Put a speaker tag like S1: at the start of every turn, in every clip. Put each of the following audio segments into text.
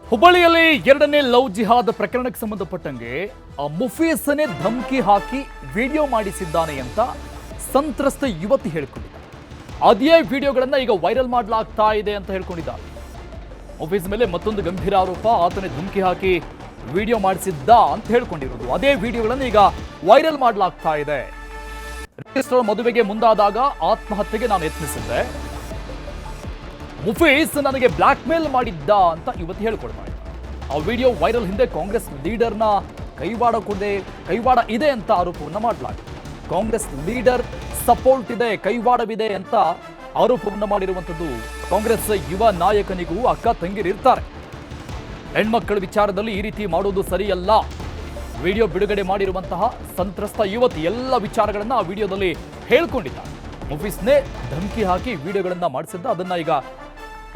S1: ಹುಬ್ಬಳ್ಳಿಯಲ್ಲಿ ಎರಡನೇ ಲವ್ ಜಿಹಾದ್ ಪ್ರಕರಣಕ್ಕೆ ಸಂಬಂಧಪಟ್ಟಂಗೆ ಮುಫೀಸನೇ ಧಮಕಿ ಹಾಕಿ ವಿಡಿಯೋ ಮಾಡಿಸಿದ್ದಾನೆ ಅಂತ ಸಂತ್ರಸ್ತ ಯುವತಿ ಹೇಳಿಕೊಂಡಿದ್ದಾರೆ. ಅದೇ ವಿಡಿಯೋಗಳನ್ನ ಈಗ ವೈರಲ್ ಮಾಡಲಾಗ್ತಾ ಇದೆ ಅಂತ ಹೇಳ್ಕೊಂಡಿದ್ದಾರೆ. ಮುಫೀಸ್ ಮೇಲೆ ಮತ್ತೊಂದು ಗಂಭೀರ ಆರೋಪ, ಆತನೇ ಧಮಕಿ ಹಾಕಿ ವಿಡಿಯೋ ಮಾಡಿಸಿದ್ದ ಅಂತ ಹೇಳ್ಕೊಂಡಿರೋದು. ಅದೇ ವಿಡಿಯೋಗಳನ್ನು ಈಗ ವೈರಲ್ ಮಾಡಲಾಗ್ತಾ ಇದೆ. ರಿಜಿಸ್ಟರ್ ಮದುವೆಗೆ ಮುಂದಾದಾಗ ಆತ್ಮಹತ್ಯೆಗೆ ನಾನು ಯತ್ನಿಸಿದ್ದೆ, ಮುಫೀಸ್ ನನಗೆ ಬ್ಲಾಕ್ ಮೇಲ್ ಮಾಡಿದ್ದ ಅಂತ ಯುವತಿ ಹೇಳ್ಕೊಳ್ತಾರೆ. ಆ ವಿಡಿಯೋ ವೈರಲ್ ಹಿಂದೆ ಕಾಂಗ್ರೆಸ್ ಲೀಡರ್ನ ಕೈವಾಡ ಇದೆ ಅಂತ ಆರೋಪವನ್ನು ಮಾಡಲಾಗಿದೆ. ಕಾಂಗ್ರೆಸ್ ಲೀಡರ್ ಸಪೋರ್ಟ್ ಇದೆ, ಕೈವಾಡವಿದೆ ಅಂತ ಆರೋಪವನ್ನು ಮಾಡಿರುವಂಥದ್ದು. ಕಾಂಗ್ರೆಸ್ ಯುವ ನಾಯಕನಿಗೂ ಅಕ್ಕ ತಂಗಿರಿರ್ತಾರೆ. ಹೆಣ್ಮಕ್ಕಳ ವಿಚಾರದಲ್ಲಿ ಈ ರೀತಿ ಮಾಡೋದು ಸರಿಯಲ್ಲ. ವಿಡಿಯೋ ಬಿಡುಗಡೆ ಮಾಡಿರುವಂತಹ ಸಂತ್ರಸ್ತ ಯುವತಿ ಎಲ್ಲ ವಿಚಾರಗಳನ್ನ ಆ ವಿಡಿಯೋದಲ್ಲಿ ಹೇಳ್ಕೊಂಡಿದ್ದಾರೆ. ಮುಫೀಸ್ನೇ ಧಮಕಿ ಹಾಕಿ ವಿಡಿಯೋಗಳನ್ನ ಮಾಡಿಸಿದ್ದ, ಅದನ್ನ ಈಗ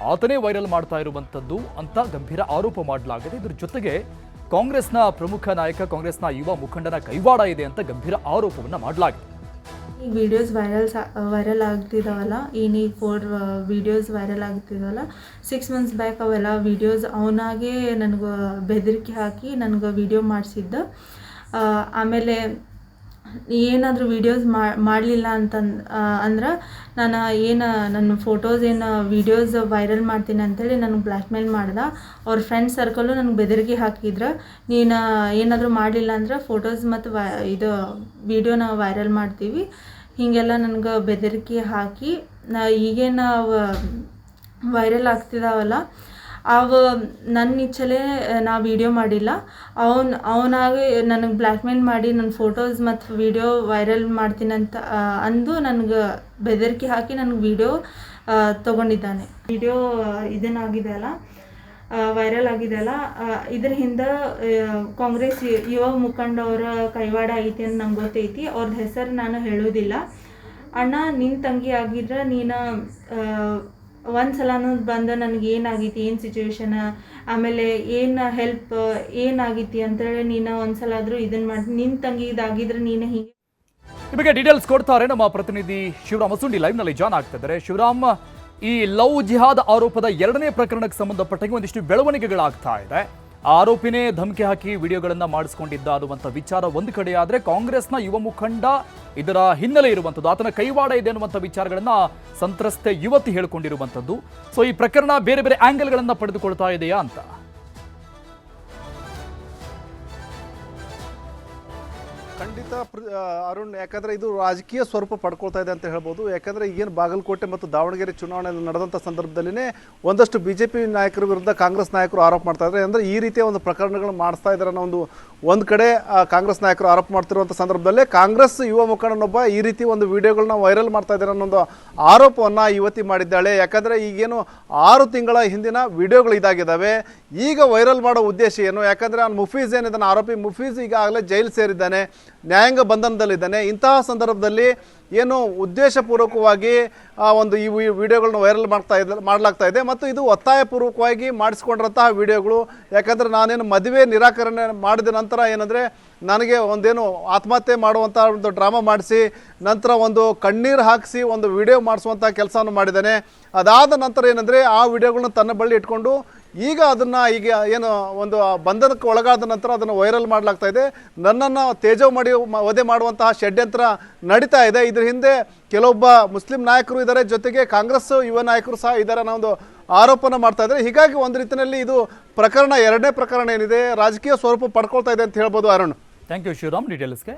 S1: ಆತನೇ ವೈರಲ್ ಮಾಡ್ತಾ ಇರುವಂಥದ್ದು ಅಂತ ಗಂಭೀರ ಆರೋಪ ಮಾಡಲಾಗಿದೆ. ಇದ್ರ ಜೊತೆಗೆ ಕಾಂಗ್ರೆಸ್ನ ಪ್ರಮುಖ ನಾಯಕ, ಕಾಂಗ್ರೆಸ್ನ ಯುವ ಮುಖಂಡನ ಕೈವಾಡ ಇದೆ ಅಂತ ಗಂಭೀರ ಆರೋಪವನ್ನ ಮಾಡಲಾಗಿದೆ.
S2: ಈ ವಿಡಿಯೋಸ್ ವೈರಲ್ ಆಗ್ತಿದಾವಲ್ಲ, ಈ 4 ವಿಡಿಯೋಸ್ ವೈರಲ್ ಆಗ್ತಿದಾವಲ್ಲ, 6 ಮಂತ್ಸ್ ಬ್ಯಾಕ್ ಅವೆಲ್ಲ ವಿಡಿಯೋಸ್ ಅವನಾಗೆ ನನಗೆ ಬೆದರಿಕೆ ಹಾಕಿ ನನಗೆ ವಿಡಿಯೋ ಮಾಡಿಸಿದ್ದ. ಆಮೇಲೆ ಏನಾದರೂ ವಿಡಿಯೋಸ್ ಮಾಡಲಿಲ್ಲ ಅಂದ್ರೆ ನನ್ನ ಫೋಟೋಸ್ ವಿಡಿಯೋಸ್ ವೈರಲ್ ಮಾಡ್ತೀನಿ ಅಂಥೇಳಿ ನನಗೆ ಬ್ಲ್ಯಾಕ್ ಮೇಲ್ ಮಾಡ್ದೆ. ಅವ್ರ ಫ್ರೆಂಡ್ಸ್ ಸರ್ಕಲ್ಲು ನನಗೆ ಬೆದರಿಕೆ ಹಾಕಿದ್ರೆ, ನೀನು ಏನಾದರೂ ಮಾಡಲಿಲ್ಲ ಅಂದ್ರೆ ಫೋಟೋಸ್ ಮತ್ತು ಇದು ವಿಡಿಯೋನ ವೈರಲ್ ಮಾಡ್ತೀವಿ, ಹೀಗೆಲ್ಲ ನನಗೆ ಬೆದರಿಕೆ ಹಾಕಿ ಈಗೇನು ವೈರಲ್ ಆಗ್ತಿದಾವಲ್ಲ ಅವು ನನ್ನ ಇಚ್ಛೆಲೇ ನಾ ವಿಡಿಯೋ ಮಾಡಿಲ್ಲ. ಅವನಾಗೆ ನನಗೆ ಬ್ಲ್ಯಾಕ್ ಮೇಲ್ ಮಾಡಿ ನನ್ನ ಫೋಟೋಸ್ ಮತ್ತು ವಿಡಿಯೋ ವೈರಲ್ ಮಾಡ್ತೀನಂತ ಅಂದು ನನಗೆ ಬೆದರಿಕೆ ಹಾಕಿ ನನಗೆ ವಿಡಿಯೋ ತೊಗೊಂಡಿದ್ದಾನೆ. ವಿಡಿಯೋ ಇದನ್ನಾಗಿದೆ ಅಲ್ಲ, ವೈರಲ್ ಆಗಿದೆ ಅಲ್ಲ, ಇದ್ರ ಹಿಂದೆ ಕಾಂಗ್ರೆಸ್ ಯುವ ಮುಖಂಡವರ ಕೈವಾಡ ಐತಿ ಅಂತ ನಂಗೆ ಗೊತ್ತೈತಿ. ಅವ್ರದ್ದು ಹೆಸರು ನಾನು ಹೇಳೋದಿಲ್ಲ. ಅಣ್ಣ, ನಿನ್ನ ತಂಗಿ ಆಗಿದ್ರೆ ನೀನು ಒಂದು ಸಲನೂ ಬಂದು ನನಗೆ ಏನಾಗೈತಿ, ಏನು ಸಿಚುವೇಶನ್, ಆಮೇಲೆ ಏನು ಹೆಲ್ಪ್ ಏನಾಗೈತಿ ಅಂತೇಳಿ ನೀನು ಒಂದ್ಸಲ ಆದರೂ ಇದನ್ನು ಮಾಡಿ, ನಿನ್ನ ತಂಗಿ ಇದಾಗಿದ್ರೆ ನೀನು ಹೀಗೆ.
S1: ಈ ಬಗ್ಗೆ ಡೀಟೇಲ್ಸ್ ಕೊಡ್ತಾರೆ ನಮ್ಮ ಪ್ರತಿನಿಧಿ ಶಿವರಾಮ್ ಮಸುಂಡಿ, ಲೈವ್ನಲ್ಲಿ ಜಾಯ್ನ್ ಆಗ್ತಿದ್ದಾರೆ. ಶಿವರಾಮ್, ಈ ಲವ್ ಜಿಹಾದ್ ಆರೋಪದ ಎರಡನೇ ಪ್ರಕರಣಕ್ಕೆ ಸಂಬಂಧಪಟ್ಟಂಗೆ ಒಂದಿಷ್ಟು ಬೆಳವಣಿಗೆಗಳಾಗ್ತಾ ಇದೆ. ಆ ಆರೋಪಿನೇ ಧಮಕಿ ಹಾಕಿ ವಿಡಿಯೋಗಳನ್ನ ಮಾಡಿಸ್ಕೊಂಡಿದ್ದ ಅನ್ನುವಂಥ ವಿಚಾರ ಒಂದು ಕಡೆ ಆದರೆ, ಕಾಂಗ್ರೆಸ್ನ ಯುವ ಮುಖಂಡ ಇದರ ಹಿನ್ನೆಲೆ ಇರುವಂಥದ್ದು, ಆತನ ಕೈವಾಡ ಇದೆ ಅನ್ನುವಂಥ ವಿಚಾರಗಳನ್ನ ಸಂತ್ರಸ್ತೆ ಯುವತಿ ಹೇಳ್ಕೊಂಡಿರುವಂಥದ್ದು. ಸೊ ಈ ಪ್ರಕರಣ ಬೇರೆ ಬೇರೆ ಆಂಗಲ್ಗಳನ್ನ ಪಡೆದುಕೊಳ್ತಾ ಇದೆಯಾ ಅಂತ?
S3: ಖಂಡಿತ ಅರುಣ್, ಯಾಕಂದರೆ ಇದು ರಾಜಕೀಯ ಸ್ವರೂಪ ಪಡ್ಕೊಳ್ತಾ ಇದೆ ಅಂತ ಹೇಳ್ಬೋದು. ಯಾಕಂದರೆ ಈಗೇನು ಬಾಗಲಕೋಟೆ ಮತ್ತು ದಾವಣಗೆರೆ ಚುನಾವಣೆ ನಡೆದಂಥ ಸಂದರ್ಭದಲ್ಲಿನೇ ಒಂದಷ್ಟು BJP ನಾಯಕರ ವಿರುದ್ಧ ಕಾಂಗ್ರೆಸ್ ನಾಯಕರು ಆರೋಪ ಮಾಡ್ತಾ ಇದ್ದಾರೆ. ಅಂದರೆ ಈ ರೀತಿಯ ಒಂದು ಪ್ರಕರಣಗಳು ಮಾಡಿಸ್ತಾ ಇದ್ದಾರೆ ಅನ್ನೋ ಒಂದು ಕಡೆ ಕಾಂಗ್ರೆಸ್ ನಾಯಕರು ಆರೋಪ ಮಾಡ್ತಿರುವಂಥ ಸಂದರ್ಭದಲ್ಲೇ ಕಾಂಗ್ರೆಸ್ ಯುವ ಮುಖಂಡನೊಬ್ಬ ಈ ರೀತಿ ಒಂದು ವಿಡಿಯೋಗಳನ್ನ ವೈರಲ್ ಮಾಡ್ತಾ ಇದ್ದಾರೆ ಅನ್ನೋ ಆರೋಪವನ್ನು ಯುವತಿ ಮಾಡಿದ್ದಾಳೆ. ಯಾಕಂದರೆ ಈಗೇನು 6 ತಿಂಗಳ ಹಿಂದಿನ ವಿಡಿಯೋಗಳು ಇದಾಗಿದ್ದಾವೆ. ಈಗ ವೈರಲ್ ಮಾಡೋ ಉದ್ದೇಶ ಏನು? ಯಾಕಂದರೆ ಮುಫೀಸ್ ಏನಿದ್ದಾನೆ ಆರೋಪಿ, ಮುಫೀಸ್ ಈಗಾಗಲೇ ಜೈಲು ಸೇರಿದ್ದಾನೆ, ನ್ಯಾಯಾಂಗ ಬಂಧನದಲ್ಲಿದ್ದಾನೆ. ಇಂತಹ ಸಂದರ್ಭದಲ್ಲಿ ಏನು ಉದ್ದೇಶಪೂರ್ವಕವಾಗಿ ಒಂದು ಈ ವಿಡಿಯೋಗಳನ್ನ ವೈರಲ್ ಮಾಡಲಾಗ್ತಾ ಇದೆ ಮತ್ತು ಇದು ಒತ್ತಾಯಪೂರ್ವಕವಾಗಿ ಮಾಡಿಸ್ಕೊಂಡಿರೋಂತಹ ವಿಡಿಯೋಗಳು. ಯಾಕಂದರೆ ನಾನೇನು ಮದುವೆ ನಿರಾಕರಣೆ ಮಾಡಿದ ನಂತರ ಏನಂದರೆ ನನಗೆ ಒಂದೇನು ಆತ್ಮಹತ್ಯೆ ಮಾಡುವಂಥ ಒಂದು ಡ್ರಾಮಾ ಮಾಡಿಸಿ ನಂತರ ಒಂದು ಕಣ್ಣೀರು ಹಾಕಿಸಿ ಒಂದು ವಿಡಿಯೋ ಮಾಡಿಸುವಂಥ ಕೆಲಸವನ್ನು ಮಾಡಿದ್ದಾನೆ. ಅದಾದ ನಂತರ ಏನಂದರೆ ಆ ವಿಡಿಯೋಗಳನ್ನ ತನ್ನ ಬಳಿ ಇಟ್ಕೊಂಡು ಈಗ ಅದನ್ನು ಈಗ ಏನು ಒಂದು ಬಂಧನಕ್ಕೆ ಒಳಗಾದ ನಂತರ ಅದನ್ನು ವೈರಲ್ ಮಾಡಲಾಗ್ತಾ ಇದೆ. ನನ್ನನ್ನು ವಧೆ ಮಾಡುವಂತಹ ಷಡ್ಯಂತ್ರ ನಡೀತಾ ಇದೆ. ಇದ್ರ ಹಿಂದೆ ಕೆಲವೊಬ್ಬ ಮುಸ್ಲಿಂ ನಾಯಕರು ಇದ್ದಾರೆ, ಜೊತೆಗೆ ಕಾಂಗ್ರೆಸ್ ಯುವ ನಾಯಕರು ಸಹ ಇದ್ದಾರೆ ಅನ್ನೋ ಒಂದು ಆರೋಪನ ಮಾಡ್ತಾ ಇದ್ದಾರೆ. ಹೀಗಾಗಿ ಒಂದು ರೀತಿಯಲ್ಲಿ ಇದು ಪ್ರಕರಣ, ಎರಡನೇ ಪ್ರಕರಣ ಏನಿದೆ, ರಾಜಕೀಯ ಸ್ವರೂಪ ಪಡ್ಕೊಳ್ತಾ ಇದೆ ಅಂತ ಹೇಳ್ಬೋದು. Arun,
S1: thank you Shivaram ಡೀಟೇಲ್ಸ್ಗೆ.